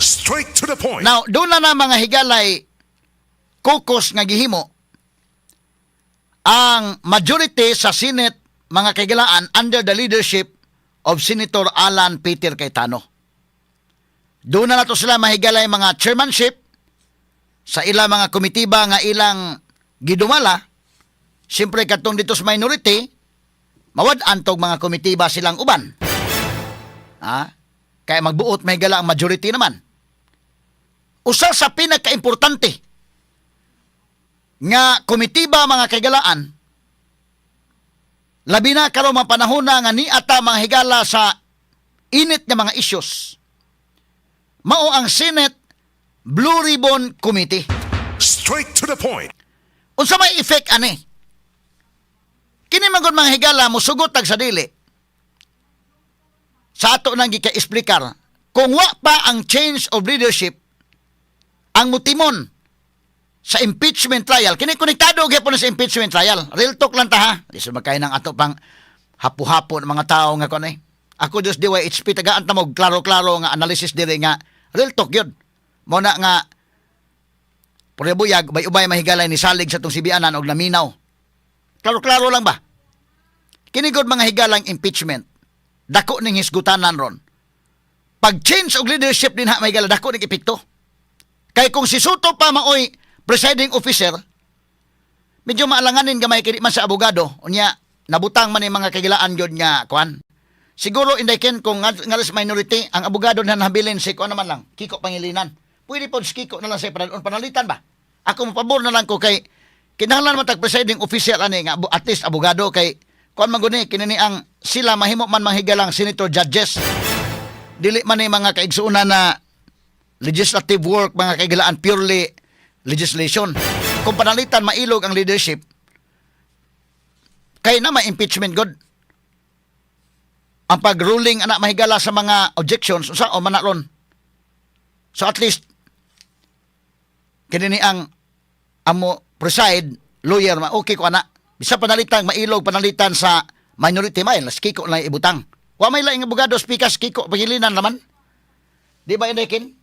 Straight to the point. Now, doon na mga higalay kukos nga gihimo ang majority sa Senate mga kaigalaan under the leadership of Senator Alan Peter Cayetano. Doon na nato sila mahigalay mga chairmanship sa ilang mga komitiba nga ilang gidumala. Siyempre katong dito sa minority, mawad-an tog mga komitiba silang uban. Kaya magbuot mahigala ang majority naman. Usa sa pinaka-importante nga komitiba mga kaigalaan, labi na karon mga panahon na nga ni ata mga higala sa init nga mga issues, mao ang Senate Blue Ribbon Committee. Straight to the point. Unsa may effect ani? Kini man gud mga higala mo sugot tag sa dili. Sa ato nang gika-explicar, kung wa pa ang change of leadership ang mutimon sa impeachment trial, kini konektado gyapon sa impeachment trial. Real talk lang ta ha. Di sa magkain ng ato pang hapu-hapo ng mga tao nga kon Ako just DYHP tagaan ta mo klaro-klaro nga analysis diri nga real talk yun. Mo na nga purebuyag bay ubay mahigalay ni salig sa tong sibianan og naminaw. Klaro-klaro lang ba? Kini gud mga higalang impeachment. Dako ning hisgutanan ron. Pag change og leadership din ha mahigala dako ning epekto. Kay kung si Soto pa maoy presiding officer, medyo maalanganin gamay kini man sa abogado, unya nabutang man ni mga kagilaan gyud nga kuan. Siguro indayken kung nga sa minority ang abogado na nabilin si kuan naman lang, Kiko Pangilinan. Pwede pod si Kiko na lang sa panalitan ba? Ako mo pabor na lang ko kay kinahanglan man tag presiding officer ani nga at least abogado kay kuan man gud ni kinini ang sila mahimo man manghigalang senator judges. Dili man ni mga kaigsuonan na legislative work mga kaigalaan purely legislation. Kung panalitan mailog ang leadership, kay na ma-impeachment god. Ang pag-ruling anak mahigala sa mga objections sa o manaron. So at least kinini ang amo preside lawyer ma okay ko ana. Bisa panalitan mailog panalitan sa minority may las Kiko lang ibutang. Wa may laing abogado speakers Kiko Pangilinan naman. Di ba indekin?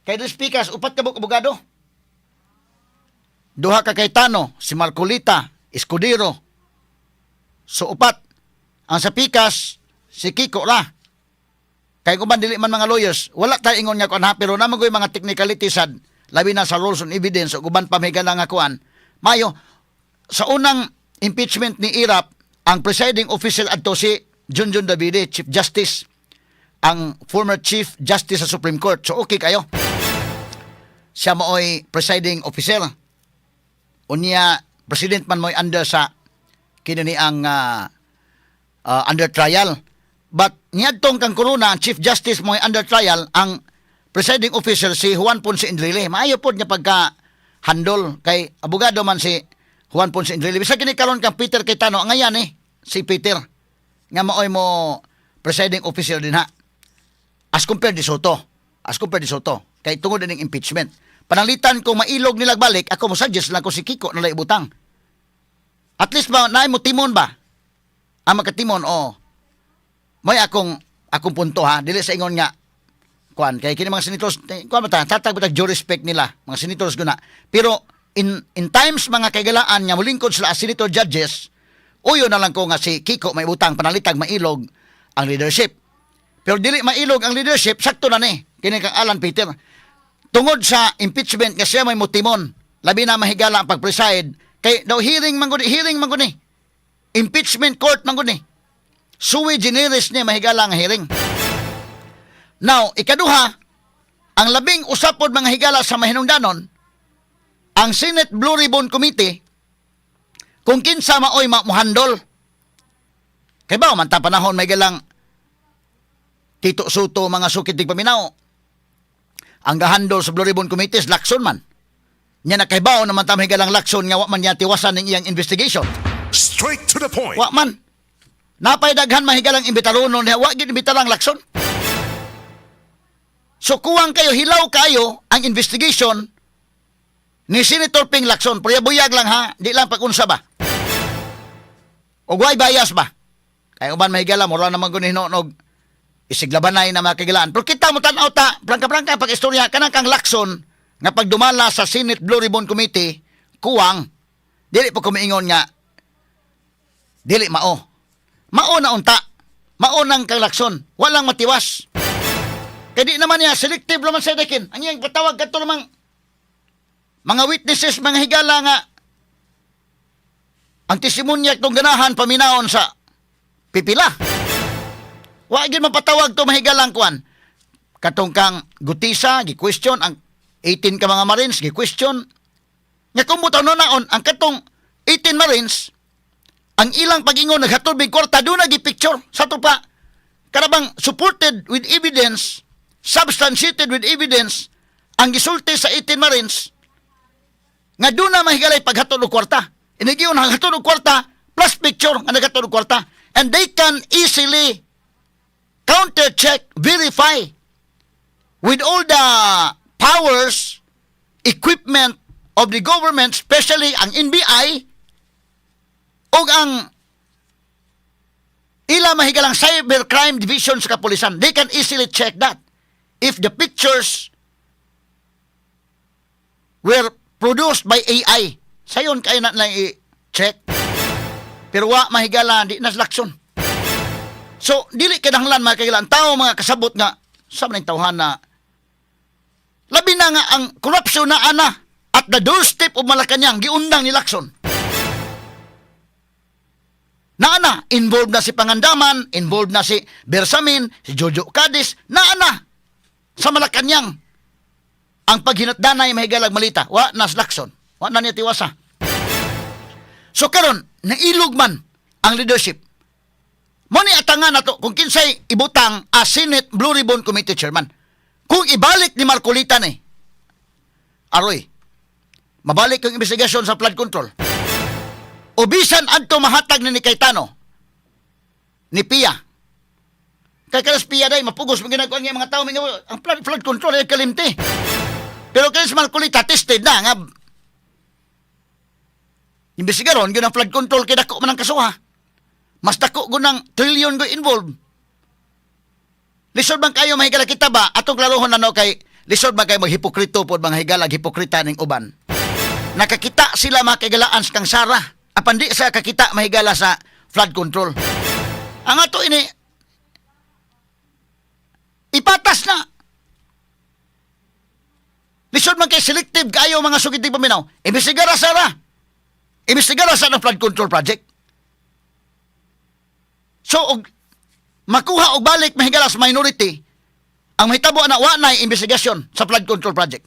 Kay the speakers upat ka abogado. Duha ka Cayetano, si Marcolita, Escudero. So upat. Ang sa pikas, si Kiko ra. Kay kung dili man mga lawyers, wala tayo ingon nga kuan ha, pero naman ko yung mga technicalities sad, labi na sa rules on evidence, o guban pa may nga kuan. Mayo, sa unang impeachment ni Irap, ang presiding official adto si Junjun Davide, Chief Justice, ang former Chief Justice sa Supreme Court. So okay kayo. Siya mooy presiding officer. Unya president man mo'y under sa kinini ang under trial. But niadtong kang corona ang Chief Justice mo'y under trial ang presiding officer si Juan Ponce Enrile. Maayo pod niya pagka handle kay abogado man si Juan Ponce Enrile. Bisa kini karon kang Peter Cayetano ngayon si Peter nga maoy mo presiding officer din ha. As compared di Soto. Kay tungod din impeachment. Panalitan kung mailog nila balik, ako mo suggest lang ko si Kiko na ibutang. At least ba, naay mo timon ba? Ang makatimon, may akong punto ha, dili sa ingon nga, kuan, kaya kini mga senators, kuan ba tatag due respect nila, mga senators guna. Pero, in times mga kaigalaan nga mulingkod sila as senator judges, uyo na lang ko nga si Kiko may ibutang panalitag mailog ang leadership. Pero dili mailog ang leadership, sakto na ni, kini kang Alan Peter. Tungod sa impeachment nga siya may mutimon, labi na mahigala ang pag-preside, kay daw hearing man gud ni. Impeachment court man gud ni. Sui generis ni mahigala ang hearing. Now, ikaduha, ang labing usapod mga higala sa mahinungdanon, ang Senate Blue Ribbon Committee, kung kinsa maoy mamuhandol. Kay ba, man ta panahon may galang Tito Soto mga sukit dig paminaw. Ang gahandol sa Blue Ribbon Committee is Lacson man. Nya nakaibaw naman tamay galang Lacson nga wa man niya tiwasan ng iyang investigation. Straight to the point. Wa man. Napay daghan mahigalang imbitaronon niya, wa gid imbitarang Lacson. So kuwang kayo, hilaw kayo ang investigation ni Senator Ping Lacson. Buyag lang ha, di lang pag-unsa ba. O guay bias ba? Kaya uban mahigala, mura naman ko ni Hinog isiglabanay na makigilaan. Pero kita mo tanaw ta, prangka-prangka pag-istorya, kanang kang Lacson, nga pagdumala sa Senate Blue Ribbon Committee, kuwang, dili po kumiingon nga, dili mao. Mao na unta. Mao nang kang Lacson. Walang matiwas. Kaya di naman niya, selective naman sa dekin. Ang iyang patawag ka namang mga witnesses, mga higala nga, ang testimonya itong ganahan paminaon sa pipila. Wa gyud mapatawag to mahigalang kuan. Katong kang Gutisa, gi-question ang 18 ka mga Marines, gi-question. Nga kung buta noon ang katong 18 Marines, ang ilang pag-ingon naghatod big kwarta doon nagi-picture sa tupa. Karabang supported with evidence, substantiated with evidence, ang gisulti sa 18 Marines, nga doon na mahigalay paghatod og kwarta. Inigiyon ang hatod og kwarta plus picture nga naghatod og kwarta. And they can easily counter-check, verify with all the powers, equipment of the government, especially ang NBI o ang ila mahigalang cybercrime division sa kapulisan. They can easily check that. If the pictures were produced by AI, sayon kayo na lang i-check. Pero wa mahigala, di nas Lacson. So, dili kinahanglan mga kagilaan. Tao mga kasabot nga, sa maning tawhan na, labi na nga ang korupsyon na ana at the doorstep of Malacanang, giundang ni Lacson. Na ana, involved na si Pangandaman, involved na si Bersamin, si Jojo Cadiz, na ana, sa Malacanang. Ang paghinatdanay mahigalag malita, wa nas Lacson. Wa na niya tiwasa. So karon nailog man ang leadership. Mo ni atangan nato kung kinsay ibutang as Senate Blue Ribbon Committee Chairman. Kung ibalik ni Marcolita ni, aroy, mabalik ang investigasyon sa flood control. O bisan adto mahatag ni Cayetano, ni Pia. Kay kalas Pia day, mapugos mo ginagawa ng mga tao, ang flood control ay kalimti. Pero kaya si Marcolita tested na nga, imbestigaron, yun ang flood control kay dako man ang kasuha. Mas dako ko ng trillion ko involved. Lisod bang kayo mahigala kita ba? Atong klarohon na no kay lisod bang kayo maghipokrito po mga higalag hipokrita ning uban. Nakakita sila makigalaan sa kang Sara. Apan di sa kakita mahigala sa flood control. Ang ato ini ipatas na. Lisod man kay selective kayo mga sugiti paminaw. Imbestigara Sara. Imbestigara sa ng flood control project. So, makuha og balik mahigala sa minority, ang mahitabo na wa na investigasyon sa flood control project.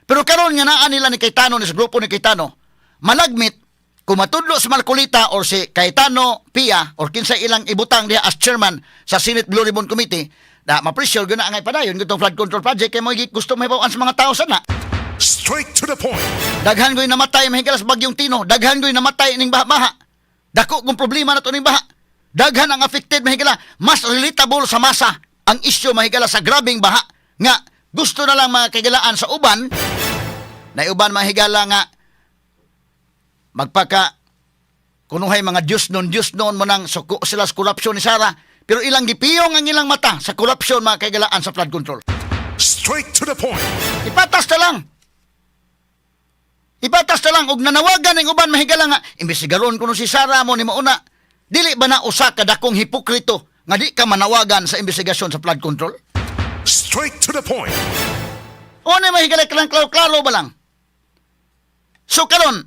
Pero karon nga naa nila ni Cayetano, ni sa grupo ni Cayetano, malagmit, kung matudlo si Marcolita or si Cayetano Pia, or kinsa ilang ibutang diha as chairman sa Senate Blue Ribbon Committee, na ma-pressure gina angay padayon itong flood control project, kay mo gusto mahibawaan sa mga tao sana. Straight to the point. Daghan ko'y namatay mahigala sa bagyong Tino. Daghan ko'y namatay ning baha-baha. Dako kung problema na to ning baha. Daghan ang affected mahigala. Mas relatable sa masa ang issue mahigala sa grabing baha. Nga gusto na lang mga kagilaan sa uban. Na uban mahigala nga magpaka kunuhay mga Diyos noon mo nang suko sila sa korupsyon ni Sara. Pero ilang gipiyong ang ilang mata sa korupsyon mga kagilaan sa flood control. Straight to the point. Ipatas na lang. Ipatas na lang, og nanawagan ng uban mahigala nga, imbestigaron ko no si Sara mo ni mauna, dili ba na usa ka dakong hipokrito nga di ka manawagan sa investigasyon sa flood control? Straight to the point. O na mahigala ka lang, klaro ba lang? So karon,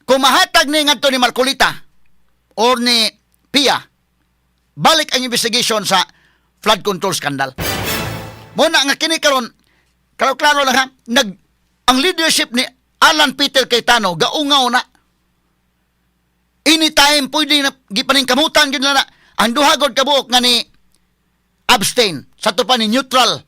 kung mahatag ni ngadto ni Marcolita or ni Pia, balik ang investigation sa flood control scandal. Muna nga kini karon, klaro lang ha, ang leadership ni Alan Peter Cayetano gaungaw na. Anytime pwede na gipaning kamutan gyud na ang duhagod kabuok nga ni abstain sa to pa ni neutral.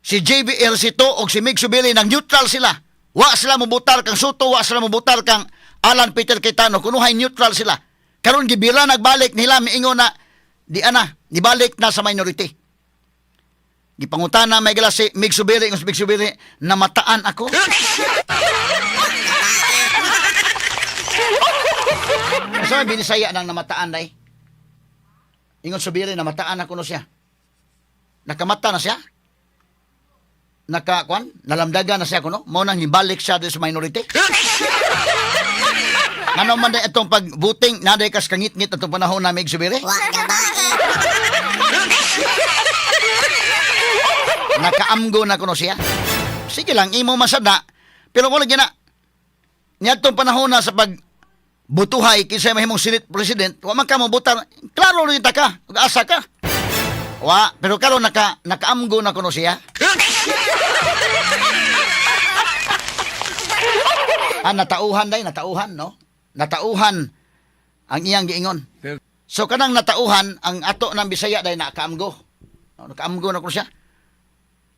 Si JBL Sito og si Mig Subili nang neutral sila. Wa sila mobutar kang Soto, wa sila mobutar kang Alan Peter Cayetano, kunuhay neutral sila. Karon gibira nagbalik nila miingon na di ana, nibalik na sa minority. Gipangutana may gala si Mig Subiri, ng Mig Subiri, namataan ako. Asa binisaya nang namataan day? Ingon subiri na mataan na kuno siya. Nakamata na siya. Nalamdagan na siya kuno. Mao nang hibalik siya sa minority. Ano man day itong pag-voting, naday kas kangit-ngit atong panahon na mig subiri? Wa gabae. Nakaamgo na kuno siya. Sige lang, imo masada. Pero kung lagi na, niyadtong panahon na sa butuhay kinsa mahimong Senate President, wa man ka mo butar. Klaro rin ta ka, asa ka. Wa, pero karon nakaamgo na kuno siya. Natauhan, no? Natauhan ang iyang giingon. So kanang natauhan ang ato ng Bisaya day nakaamgo. No, nakaamgo na kuno siya.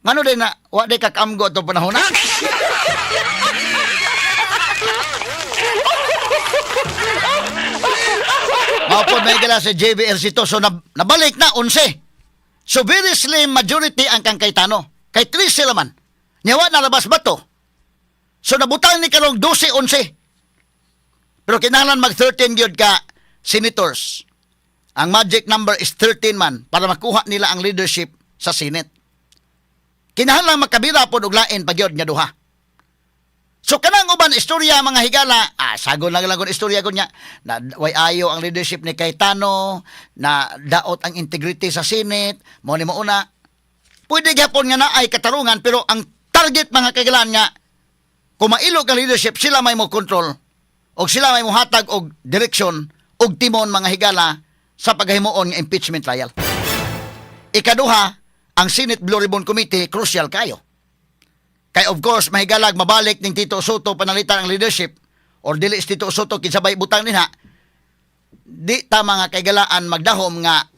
Ngano day na wa day kakaamgo ato panahon na? Mapod may gala sa JBRC to. So nabalik na 11. So very slim majority ang kang Cayetano. Kay 3 sila man. Nyawa na labas ba to? So nabutang ni karong 12-11. Pero kinahanglan mag 13 gyud ka senators. Ang magic number is 13 man para makuha nila ang leadership sa Senate. Kinahanglan makabira pod og lain pagyod nga duha. So kanang uban istorya mga higala, sagon lang lang istorya ko niya na way ayo ang leadership ni Cayetano, na daot ang integrity sa Senate, mo ni mauna. Pwede gyapon nga na ay katarungan pero ang target mga kaigalan nga kung mailog ang leadership, sila may mo control o sila may mo hatag og direksyon og timon mga higala sa paghimuon nga impeachment trial. Ikaduha, ang Senate Blue Ribbon Committee crucial kayo. Kay of course, mahigalag mabalik ning Tito Soto panalitan ang leadership or dili si Tito Soto kinsabay butang dinha. Di ta mga kaigalaan magdahom nga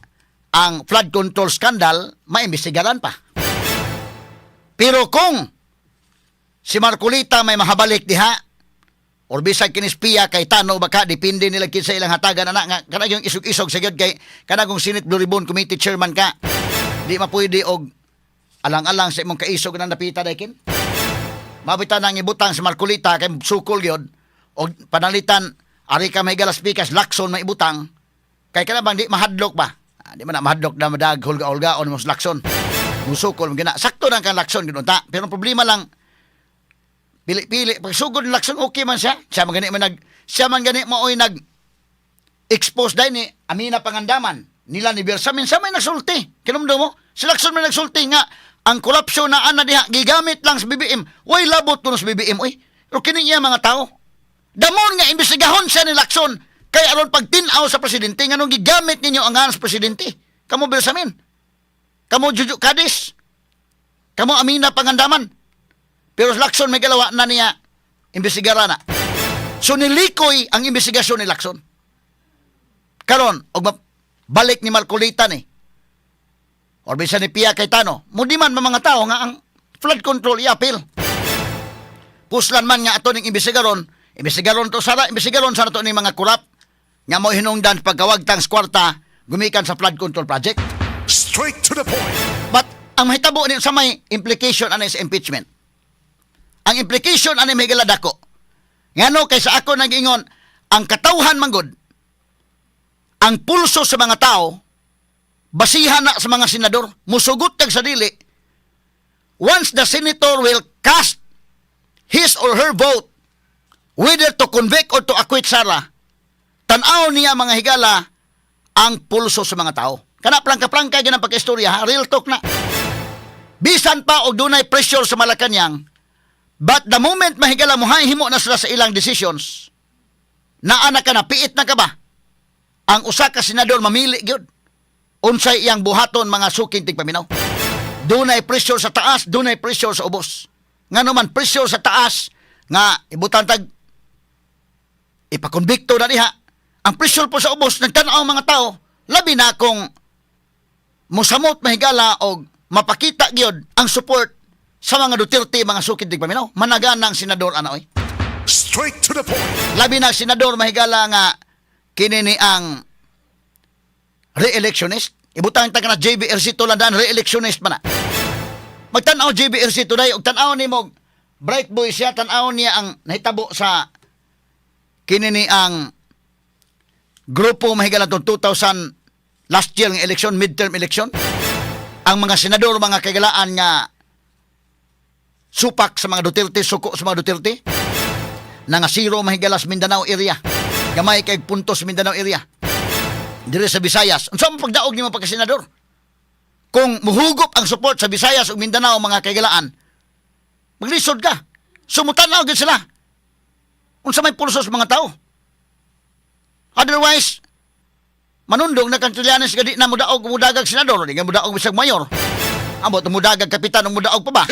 ang flood control scandal maimbestigaran pa. Pero kung si Marcolita may mahabalik diha or bisag kinispiya kay Tano baka depende nila kinsa ilang hatagan ana nga kanang yung isog-isog sa gyud kay kanang Senate Blue Ribbon Committee chairman ka. Di mapuydi og alang-alang sa imong kaisog na napita daykin. Mabitan nang ibutang sa Marcolita kay sukol gyud og panalitan ari ka may galas pikas lakson may ibutang kay kana bang di mahadlok ba? Di man na mahadlok na madag hulga-hulga on mo lakson. Musukol mo gina. Sakto nang kan lakson gyud ta. Pero ang problema lang pili-pili pag sugod ng lakson okay man siya. Siya man gani mo oy nag expose dai ni Amina Pangandaman nila ni Bersamin sa may nagsulti. Kinumdo mo? Si lakson may nagsulti nga ang korupsyon na ana diha gigamit lang sa BBM. Way labot kuno sa BBM oy. Pero kini iya mga tao. Damon nga imbestigahon siya ni Lacson kay aron pagtin-aw sa presidente nganong gigamit ninyo ang ngalan sa presidente. Kamo Bersamin. Kamo Juju Cadiz. Kamo Amina Pangandaman. Pero Lacson may galawa na niya imbestigara na. So nilikoy ang investigasyon ni Lacson. Karon og balik ni Marcolita ni or bisa ni Pia Cayetano, mudi man mga tao nga ang flood control i-appeal. Puslan man nga ato ning imbestigaron to sara, imbestigaron sa nato ning mga kurap nga mo hinungdan pagkawagtang sa kwarta gumikan sa flood control project. Straight to the point. But ang mahitabo ni sa may implication ani sa impeachment. Ang implication ani may galadako. Ngano kay sa ako nag-ingon ang katawhan manggod ang pulso sa mga tao basihan na sa mga senador, musugot kag sa dili. Once the senator will cast his or her vote, whether to convict or to acquit Sara, tanaw niya mga higala ang pulso sa mga tao. Kana plangka-plangka ganang pagka-istorya, real talk na. Bisan pa og dunay pressure sa Malacañang, but the moment mahigala mo himo na sila sa ilang decisions, naa ka na, piit na ka ba? Ang usa ka senador mamili gyud. Unsay iyang buhaton mga suking tigpaminaw. Dunay pressure sa taas, dunay pressure sa ubos. Ngano man pressure sa taas nga ibutan tag ipakonbikto na diha. Ang pressure po sa ubos nagtan-aw mga tao, labi na kung mosamot mahigala og mapakita gyud ang support sa mga Duterte mga suking tigpaminaw. Managan ng senador anaoy. Straight to the point. Labi na senador mahigala nga kini ni ang re-electionist. Ibutang ta kana JBRC tuladan re-electionist man na. Magtan-aw JBRC today og tan-aw nimo bright boy siya, tan-aw niya ang nahitabo sa kini ni ang grupo mahigala 2011 last year ng election, midterm election, ang mga senador, mga kagalaan nga supak sa mga Duterte, suko sa mga Duterte, na nga zero mahigalas Mindanao area, gamay kay puntos Mindanao area, dire sa Visayas. Unsa mo pagdaog nimo pagka-senador? Kung muhugop ang support sa Visayas ug Mindanao, mga kagalaan, maglisod ka. Sumutanaw gid sila. Unsa may pulsos mga tao? Otherwise, manundong na kantilyanes gadi na mudaog mudagag senador, di nga mudaog bisag mayor. Ambot mudagag kapitan ug mudaog pa ba?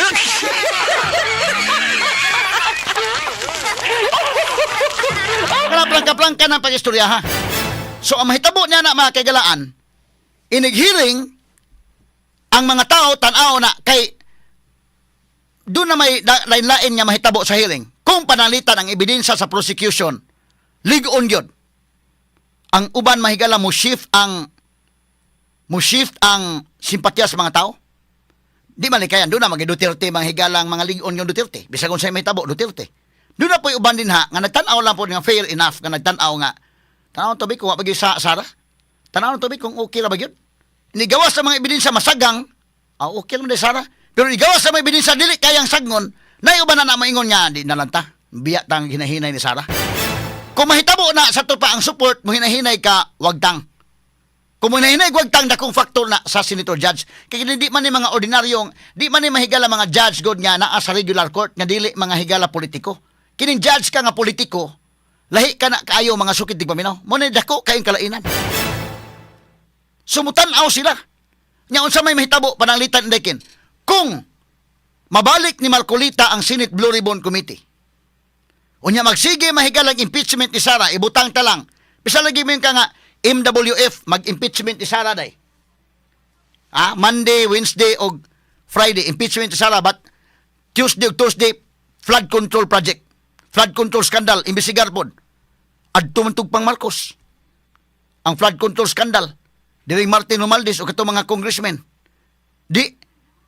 Kaplang-kaplang ng pag-istorya, ha? So, ang mahitabo niya na, mga kagalaan, inighiring ang mga tao tanaw na kay doon na may lain-lain nga mahitabo sa hearing. Kung panalitan ang ebidensya sa prosecution, ligon yun. Ang uban mahigala mo shift ang simpatya sa mga tao. Di man likayan, doon na mga Duterte, mga higalang mga ligon yung Duterte. Bisag kung sa'yo mahitabo, Duterte. Doon na po yung uban din, ha, nga nagtanaw lang po nga fair enough, nga nagtanaw nga, tanaw to, kung wapag sa Sara, tanaw to, kung okay ra ba yun? Inigawas sa mga ebidensya masagang, okay lang din Sara, pero igawas sa mga ebidensya dili kayang sagngon, na yung uban na maingon niya, di nalanta, biya tang hinahinay ni Sara. Kung mahitabo na sa to pa ang support, mo hinahinay ka, wag tang. Kung mo hinahinay, wag tang dakong factor na sa senator judge. Kaya di man ni mga ordinaryong, di man ni mahigala mga judge god nga naa sa regular court, nga dili mga higala politiko. Kining judge ka nga politiko, lahi ka na kaayo mga sukit di paminaw. Muna dako kayong kalainan. Sumutanaw sila. Nya unsa may mahitabo pananglitan indekin. Kung mabalik ni Marcolita ang Senate Blue Ribbon Committee, unya magsige mahigalang impeachment ni Sara, ibutang ta lang. Bisa lagi mo ka nga MWF mag-impeachment ni Sara day. Monday, Wednesday og Friday impeachment ni Sara, but Tuesday ug Thursday flood control project. Flood control scandal, imbestigar pod. Adto man tugpang Marcos. Ang flood control scandal. Diring Martin Romualdez o kato mga congressmen. Di,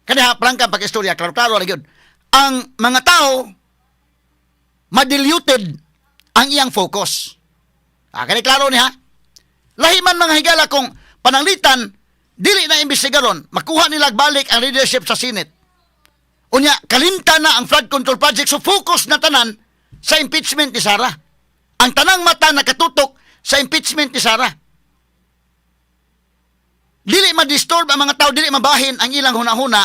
kaniha, prangka pag-istorya, klaro-klaro lang yun. Ang mga tao, madiluted ang iyang focus. Kani klaro niya. Lahi man mga higala kung pananglitan, dili na imbestigaron, makuha nila balik ang leadership sa Senate. Unya, kalimta na ang flood control project, so focus na tanan sa impeachment ni Sara. Ang tanang mata nakatutok sa impeachment ni Sara. Dili ma-disturb ang mga tao, dili mabahin ang ilang hunahuna,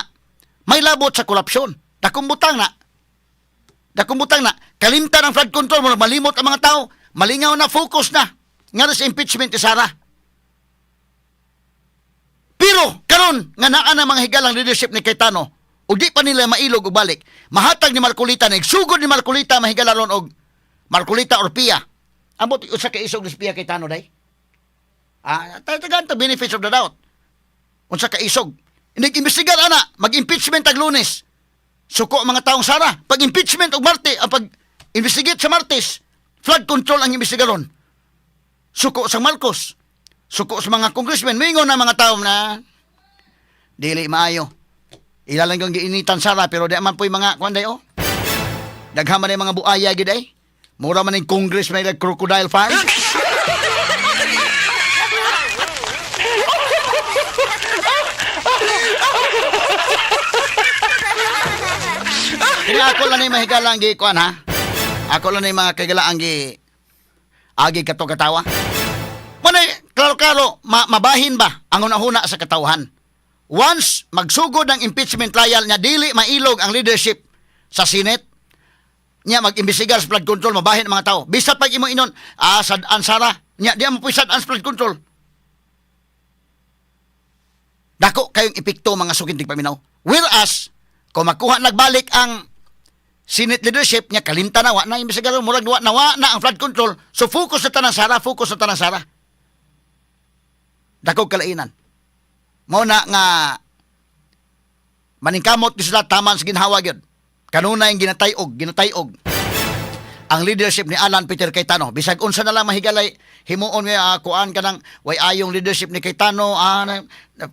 may labot sa korupsyon. Dakumbutang na. Kalimtan ang flood control, malimot ang mga tao, malingaw na, focus na. Nga sa impeachment ni Sara. Pero, karon nga naa na mga higalang leadership ni Cayetano, o di pa nila mailog o balik, mahatag ni Marcolita, nagsugod ni Marcolita, mahigala ron og Marcolita or Pia. Ambot, usa ka isog ni Pia Cayetano, day? Tagan to benefits of the doubt. Unsa ka isog. Nag-imbestigar, ana, mag-impeachment tag Lunes. Suko ang mga taong Sara. Pag-impeachment og Marte, ang pag-investigate sa Martes, flood control ang imbestigaron. Suko sa Marcos. Suko sa mga congressmen. Mingon na mga tao na dili maayo. Ilalang kong giinitan Sara, pero di man po yung mga kwanday, daghaman na yung mga buaya, giday. Mura man yung congressman like crocodile farm. Kaya ako lang na yung mahigalang gikuan, ha? Ako lang na yung mga kagalaan agi kato katawa. Manay, klaro-klaro, mabahin ba ang unahuna sa katawhan? Once magsugod ng impeachment trial niya, dili mailog ang leadership sa Senate, niya mag-imbestigar sa flood control, mabahin ang mga tao. Bisat pag imo inon, sad-an Sara, niya, di mo po sad-an sa flood control. Dako kayong epekto mga sukintig paminaw. Whereas, kung makuha nagbalik ang Senate leadership niya, kalimta na, wa na imbestigar, murag nawa na ang flood control. So focus na tanang Sara, Dako kalainan. Mao na nga maningkamot ni sila taman sa ginhawa gyud. Kanunay ginatayog ang leadership ni Alan Peter Cayetano. Bisag unsa na lang mahigalay himuon nga kuan kanang way ayong leadership ni Cayetano,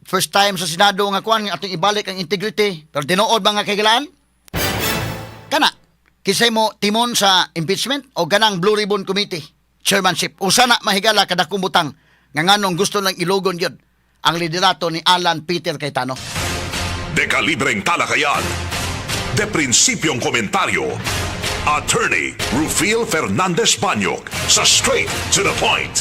first time sa Senado nga kuan ating ibalik ang integrity. Pero tinuod ba nga kagalaan? Kana kisay mo timon sa impeachment o ganang Blue Ribbon Committee chairmanship. Usa na mahigala kada kumbutang nga nganong gusto lang ilogon gyud. ang liderato ni Alan Peter Cayetano. Dekalibreng talakayan. De prinsipyong komentaryo. Attorney Rufil Fernandez Banyok sa Straight to the Point.